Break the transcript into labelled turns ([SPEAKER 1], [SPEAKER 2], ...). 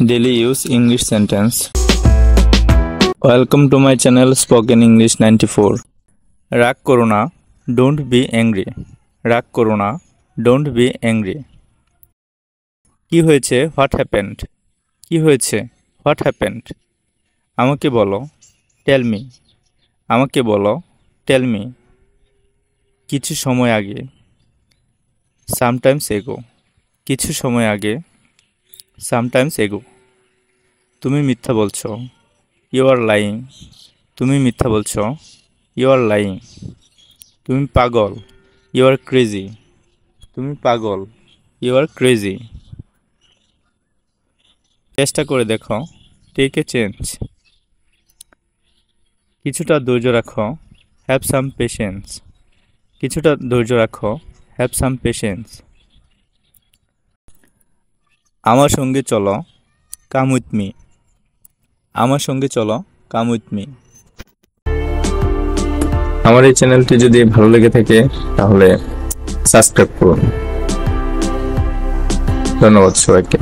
[SPEAKER 1] Daily use English sentence. Welcome to my channel Spoken English 94. রাগ করো না, don't be angry. রাগ করো না, don't be angry. কি হয়েছে? What happened? কি হয়েছে? What happened? আমাকে বলো, tell me. আমাকে বলো, tell me. কিছু সময় আগে, sometimes ago. কিছু সময় আগে, sometimes ago. তুমি মিথ্যা বলছো, you are lying. তুমি মিথ্যা বলছো, you are lying. তুমি পাগল, you are crazy. তুমি পাগল, you are crazy. চেষ্টা করে দেখো, take a chance. কিছুটা ধৈর্য রাখো, have some patience. কিছুটা ধৈর্য রাখো, have some patience. আমার সঙ্গে চলো, come with me. আমার সঙ্গে চলো, come with me. আমার এই চ্যানেলটি যদি ভালো লেগে থাকে তাহলে সাবস্ক্রাইব করুন। ধন্যবাদ সবাইকে।